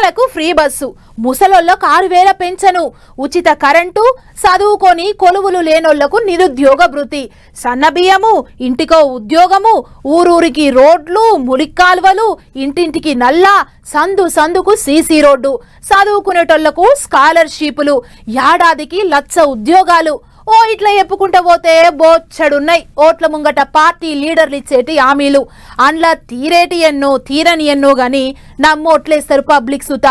పిల్లలకు free bus, ముసలోళ్లకు 6,000 pension, ఉచిత current, చదువుకొని కొలువులు లేనోళ్లకు నిరుద్యోగ భృతి, సన్నబియ్యము, ఇంటికో ఉద్యోగము, ఊరూరికి రోడ్లు, ములిక్కాల్వలు, ఇంటింటికి నల్లా, సందు సందుకు సీసీ రోడ్డు, చదువుకునేటోళ్లకు స్కాలర్షిప్లు, ఏడాదికి 1,00,000 ఉద్యోగాలు. ఓ ఇట్లా చెప్పుకుంటా పోతే బోచ్చడున్నాయి ఓట్ల ముంగట పార్టీ లీడర్లు ఇచ్చేటి హామీలు. అండ్లా తీరేటి ఎన్నో తీరని ఎన్నో గాని నమ్మోట్లేస్తారు పబ్లిక్ సుత.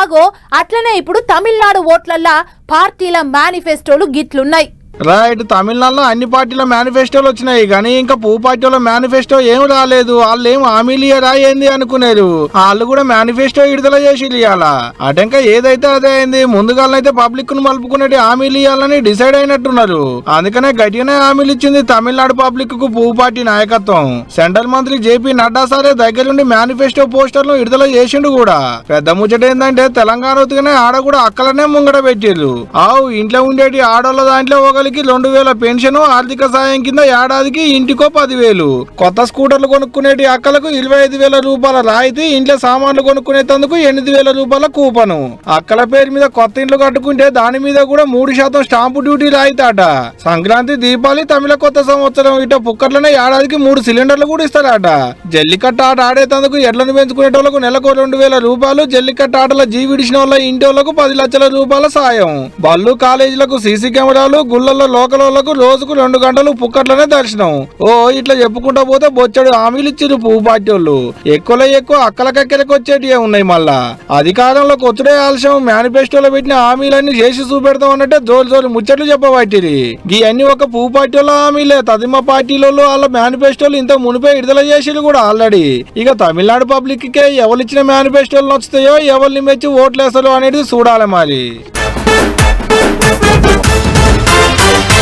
ఆగో అట్లనే ఇప్పుడు తమిళనాడు ఓట్లల్లా పార్టీల మేనిఫెస్టోలు గిట్లున్నాయి. రైట్, తమిళనాడులో అన్ని పార్టీల మేనిఫెస్టోలు వచ్చినాయి కానీ ఇంకా పువ్వు పార్టీల మేనిఫెస్టో ఏం రాలేదు. వాళ్ళు ఏం హామీలు రాయింది అనుకున్నారు. వాళ్ళు కూడా మేనిఫెస్టో విడుదల చేసి ఇవ్వాల అటంకా ఏదైతే అదే అయింది. ముందుగాలైతే పబ్లిక్ ను మలుపుకునేటి హామీలు ఇవ్వాలని డిసైడ్ అయినట్టున్నారు. అందుకనే గట్టిగానే హామీలు ఇచ్చింది తమిళనాడు పబ్లిక్ కు పువ్వు పార్టీ నాయకత్వం. సెంట్రల్ మంత్రి జేపీ నడ్డా సారే దగ్గరుండి మేనిఫెస్టో పోస్టర్లు విడుదల చేసిండు కూడా. పెద్ద ముచ్చట ఏంటంటే తెలంగాణ ఉతికనే ఆడ కూడా అక్కలనే ముంగడ పెట్టిర్రు. ఆవు ఇంట్లో ఉండేటి ఆడోళ్ళ దాంట్లో 2,000 పెన్షన్, ఆర్థిక సాయం కింద ఏడాదికి ఇంటికో 10,000, కొత్త స్కూటర్లు కొనుక్కునేటి అక్కలకు 25,000 రూపాయల రాయితీ, ఇంట్లో సామాన్లు కొనుక్కునేందుకు 8,000 రూపాయల కూపను. అక్కల పేరు మీద కొత్త ఇండ్లు కట్టుకుంటే దాని మీద కూడా 3% స్టాంపు డ్యూటీ రాయితాట. సంక్రాంతి, దీపావళి, తమిళ కొత్త సంవత్సరం ఇట పుక్కట్లనే ఏడాదికి 3 సిలిండర్లు కూడా ఇస్తారట. జల్లికట్ట ఆట ఆడేందుకు ఎడ్లను పెంచుకునేటోళ్లకు నెలకు 2,000 రూపాయలు, జల్లికట్ట ఆటల జీవిడిచిన వాళ్ళ ఇంటి వాళ్ళకు 10 లక్షల రూపాయల సాయం. బళ్ళు, కాలేజీలకు సీసీ కెమెరాలు, గుళ్ళల్లో లోకలకు రోజుకు 2 గంటలు పుక్కట్లనే దర్శనం. ఓ ఇట్లా చెప్పుకుంటా పోతే బొచ్చడు హామీలు ఇచ్చిరు పువ్వు పార్టీ వాళ్ళు. ఎక్కువలో ఎక్కువ అక్కలకక్కలకి వచ్చేటి ఉన్నాయి. మళ్ళా అధికారంలోకి వచ్చుడే ఆలస్యం. మేనిఫెస్టోలో పెట్టిన హామీలన్నీ చేసి చూపెడతాం అన్నట్టే జోలు ముచ్చట్లు చెప్పబట్టిరి. ఈ అన్ని ఒక పువ్వు పార్టీ వాళ్ళ హామీలే. తదిమ పార్టీలలో వాళ్ళ మేనిఫెస్టోలు ఇంత మునిపే విడుదల చేసిరు కూడా ఆల్రెడీ. ఇక తమిళనాడు పబ్లిక్ కే ఎవరు ఇచ్చిన మేనిఫెస్టోలు నచ్చుతాయో, ఎవరిని మెచ్చి ఓట్లేస్తారో అనేది చూడాలి మరి.